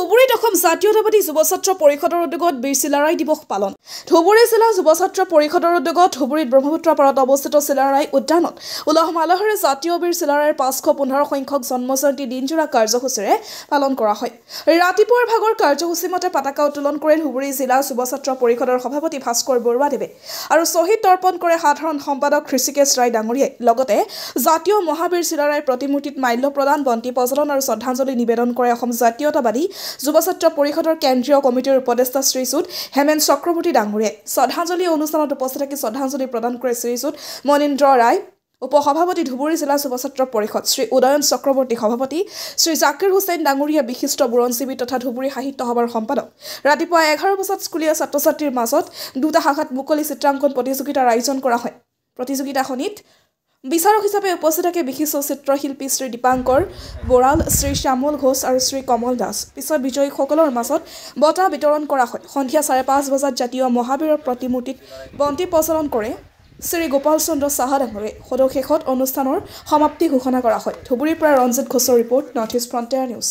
ধুবুৰীত অসম জাতীয়তাবাদী যুৱ ছাত্ৰ পৰিষদৰ উদ্যোগত বীৰ চিলাৰায় দিৱস পালন। ধুবুৰী জিলা যুৱ ছাত্ৰ পৰিষদৰ উদ্যোগত ধুবুৰীত ব্ৰহ্মপুত্ৰ পাৰত অৱস্থিত চিলাৰায় উদ্যানত উলহ মালহেৰে জাতীয় বীৰ চিলাৰায়ৰ 515 সংখ্যক জন্ম জয়ন্তী দিনজোৰা কাৰ্যসূচীৰে পালন কৰা হয়। ৰাতিপুৱাৰ ভাগৰ কাৰ্যসূচী মতে পতাকা উত্তোলন কৰে ধুবুৰী জিলা যুৱ ছাত্ৰ পৰিষদৰ সভাপতি ভাস্কৰ বৰুৱাদেৱে আৰু শ্বহীদ তৰ্পণ কৰে সাধাৰণ সম্পাদক ঋষিকেশ ৰায় ডাঙৰীয়াই। লগতে জাতীয় মহাবীৰ চিলাৰায়ৰ প্ৰতিমূৰ্তিত মাল্য প্ৰদান, বন্তি প্ৰজ্বলন আৰু শ্ৰদ্ধাঞ্জলি নিবেদন কৰে অসম জাতীয়তাবাদী যুৱ ছাত্ৰ পৰিষদৰ কেন্দ্ৰীয় কমিটিৰ উপদেষ্টা শ্ৰীযুত হেমেন চক্ৰৱৰ্তী ডাঙৰীয়াই। শ্ৰদ্ধাঞ্জলি অনুষ্ঠানত উপস্থিত থাকি শ্ৰদ্ধাঞ্জলি প্ৰদান কৰে শ্ৰীযুত মনীন্দ্ৰ ৰায়, উপসভাপতি ধুবুৰী জিলা যুৱ ছাত্ৰ পৰিষদ, শ্ৰী উদয়ন চক্ৰৱৰ্তী সভাপতি, শ্ৰী জাকিৰ হুছেইন ডাঙৰীয়া বিশিষ্ট বুৰঞ্জীবিদ তথা ধুবুৰী সাহিত্য সভাৰ সম্পাদক। ৰাতিপুৱা 11 বজাত স্কুলীয়া ছাত্ৰ ছাত্ৰীৰ মাজত দুটা শাখাত মুকলি চিত্ৰাংকন প্ৰতিযোগিতাৰ আয়োজন কৰা হয়। প্ৰতিযোগিতাখনিত বিচাৰক হিচাপে উপস্থিত থাকে বিশিষ্ট চিত্ৰশিল্পী শ্ৰী দীপাংকৰ বৰাল, শ্ৰী শ্যামল ঘোষ আৰু শ্ৰী কমল দাস। পিছত বিজয়ীসকলৰ মাজত বঁটা বিতৰণ কৰা হয়। সন্ধিয়া 5:30 বজাত জাতীয় মহাবীৰৰ প্ৰতিমূৰ্তিত বন্তি প্ৰজ্বলন কৰে শ্ৰী গোপাল চন্দ্ৰ সাহা ডাঙৰীয়াই। সদশেষত অনুষ্ঠানৰ সমাপ্তি ঘোষণা কৰা হয়। ধুবুৰীৰ পৰা ৰঞ্জিত ঘোষৰ report, north east frontier news.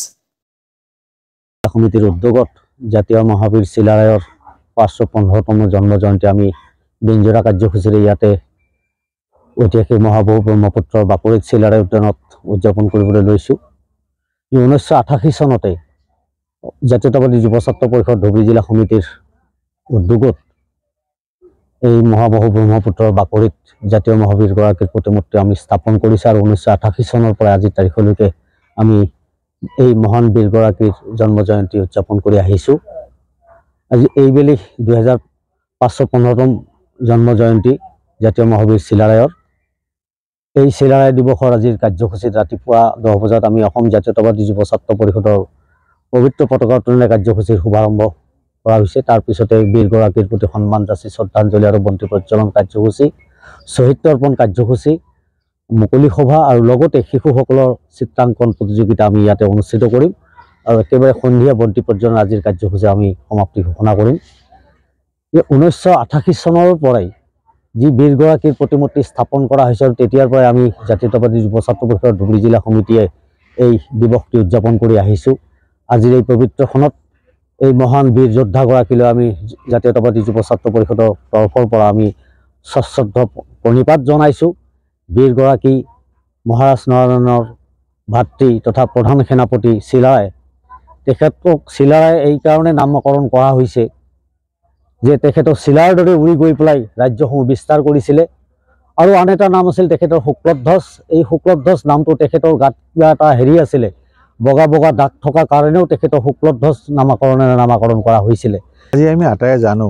সমিতিৰ উদ্যোগত জাতীয় মহাবীৰ চিলাৰায়ৰ 515তম জন্ম জয়ন্তী আমি দিনজোৰা কাৰ্যসূচীৰে ইয়াতে ঐতিহাসিক মহাবাহু ব্ৰহ্মপুত্ৰৰ বাকৰিত চিলাৰায় উদ্যানত উদযাপন কৰিবলৈ লৈছোঁ। 1988 চনতে জাতীয়তাবাদী যুৱ ছাত্ৰ পৰিষদ ধুবুৰী জিলা সমিতিৰ উদ্যোগত এই মহাবাহু ব্ৰহ্মপুত্ৰৰ বাকৰিত জাতীয় মহাবীৰগৰাকীৰ প্ৰতিমূৰ্তি আমি স্থাপন কৰিছোঁ আৰু 1988 চনৰ পৰা আজিৰ তাৰিখলৈকে আমি এই মহান বীৰগৰাকীৰ জন্ম জয়ন্তী উদযাপন কৰি আহিছোঁ। আজি এইবেলি 2515তম জন্ম জয়ন্তী জাতীয় মহাবীৰ চিলাৰায়ৰ। এই চিলাৰায় দিৱসৰ আজিৰ কাৰ্যসূচীত ৰাতিপুৱা 10 বজাত আমি অসম জাতীয়তাবাদী যুৱ ছাত্ৰ পৰিষদৰ পবিত্ৰ পতাকা উত্তোলন কাৰ্যসূচীৰ শুভাৰম্ভ কৰা হৈছে। তাৰপিছতে বীৰগৰাকীৰ প্ৰতি সন্মান যাচি শ্ৰদ্ধাঞ্জলি আৰু বন্তি প্ৰজ্বলন কাৰ্যসূচী, শ্বহীদ তৰ্পণ কাৰ্যসূচী, মুকলি সভা আৰু লগতে শিশুসকলৰ চিত্ৰাংকন প্ৰতিযোগিতা আমি ইয়াতে অনুষ্ঠিত কৰিম আৰু একেবাৰে সন্ধিয়া বন্তি প্ৰজ্বলন আজিৰ কাৰ্যসূচী আমি সমাপ্তি ঘোষণা কৰিম। 1988 চনৰ পৰাই যি বীৰগৰাকীৰ প্ৰতিমূৰ্তি স্থাপন কৰা হৈছে আৰু তেতিয়াৰ পৰাই আমি জাতীয়তাবাদী যুৱ ছাত্ৰ পৰিষদৰ ধুবুৰী জিলা সমিতিয়ে এই দিৱসটি উদযাপন কৰি আহিছোঁ। আজিৰ এই পবিত্ৰখনত এই মহান বীৰ যোদ্ধাগৰাকীলৈ আমি জাতীয়তাবাদী যুৱ ছাত্ৰ পৰিষদৰ তৰফৰ পৰা আমি সশ্ৰদ্ধ প্ৰণিপাত জনাইছোঁ। বীৰগৰাকী মহাৰাজ নৰনাৰায়ণৰ ভাতৃ তথা প্ৰধান সেনাপতি চিলাৰায়, তেখেতক চিলাৰায় এইকাৰণে নামকৰণ কৰা হৈছে যে তেখেতক চিলাৰ দৰে উৰি গৈ পেলাই ৰাজ্যসমূহ বিস্তাৰ কৰিছিলে। আৰু আন এটা নাম আছিল তেখেতৰ শুক্লধ্বজ। এই শুক্লধ্বজ নামটো তেখেতৰ গাত কিবা এটা হেৰি আছিলে, বগা বগা দাগ থকা কাৰণেও তেখেতৰ শুক্লধ্বজ নামাকৰণ কৰা হৈছিলে। আজি আমি আটাইয়ে জানো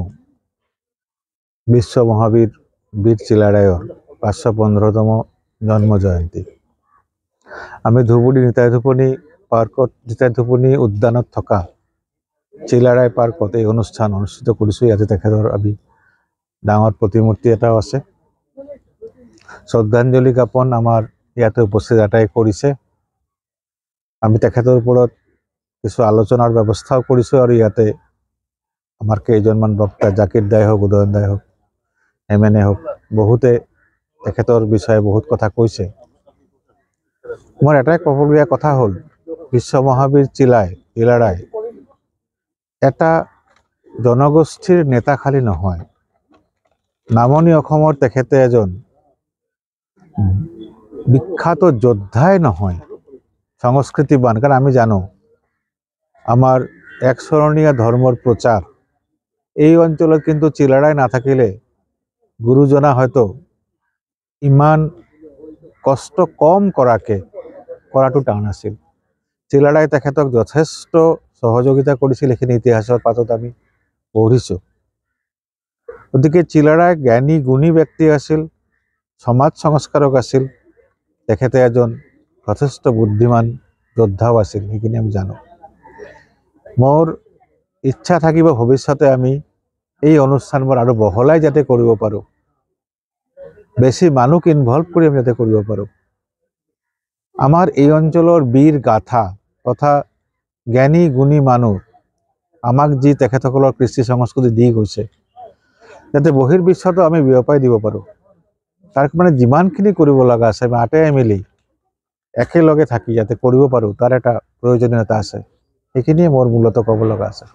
বিশ্ব মহাবীৰ বীৰ চিলাৰায়ৰ 515তম জন্ম জয়ন্তী। আমি ধুবুৰী নিতাইধুপনি উদ্যানত থকা চিলাৰায় পাৰ্কত এই অনুষ্ঠান অনুষ্ঠিত কৰিছোঁ। ইয়াতে তেখেতৰ আমি ডাঙৰ প্ৰতিমূৰ্তি এটাও আছে। শ্ৰদ্ধাঞ্জলি জ্ঞাপন আমাৰ ইয়াতে উপস্থিত আটাই কৰিছে। আমি তেখেতৰ ওপৰত কিছু আলোচনাৰ ব্যৱস্থাও কৰিছোঁ আৰু ইয়াতে আমাৰ কেইজনমান বক্তা, জাকিৰ দাই হওক, উদয়ন দাই হওক, হেমেনে হওক, বহুতে তেখেতৰ বিষয়ে বহুত কথা কৈছে। মোৰ এটাই ক'বলগীয়া কথা হ'ল, বিশ্ব মহাবীৰ চিলাৰায় এটা জনগোষ্ঠীৰ নেতা খালী নহয়, নামনি অসমৰ তেখেতে এজন বিখ্যাত যোদ্ধাই নহয়, সংস্কৃতিবান। কাৰণ আমি জানো আমাৰ একশৰণীয়া ধৰ্মৰ প্ৰচাৰ এই অঞ্চলত কিন্তু চিলাৰায় নাথাকিলে গুৰুজনা হয়তো ইমান কষ্ট কম কৰাটো টান আছিল। চিলাৰায় তেখেতক যথেষ্ট সহযোগিতা কৰিছিল, এইখিনি ইতিহাসৰ পাতত আমি পঢ়িছোঁ। গতিকে চিলাৰায় জ্ঞানী গুণী ব্যক্তি আছিল, সমাজ সংস্কাৰক আছিল, তেখেতে এজন যথেষ্ট বুদ্ধিমান যোদ্ধাও আছিল, সেইখিনি আমি জানো। মোৰ ইচ্ছা থাকিব ভৱিষ্যতে আমি এই অনুষ্ঠানবোৰ আৰু বহলাই যাতে কৰিব পাৰোঁ, বেছি মানুহক ইনভলভ কৰি আমি যাতে কৰিব পাৰোঁ। আমাৰ এই অঞ্চলৰ বীৰ গাথা তথা জ্ঞানী গুণী মানুহ আমাক যি তেখেতসকলৰ কৃষ্টি সংস্কৃতি দি গৈছে, যাতে বহিৰ্বিশ্বতো আমি বিয়পাই দিব পাৰোঁ। তাৰ মানে যিমানখিনি কৰিব লগা আছে আমি আটাইয়ে মিলি একেলগে থাকি যাতে কৰিব পাৰোঁ, তাৰ এটা প্ৰয়োজনীয়তা আছে। সেইখিনিয়ে মোৰ মূলতঃ ক'ব লগা আছে।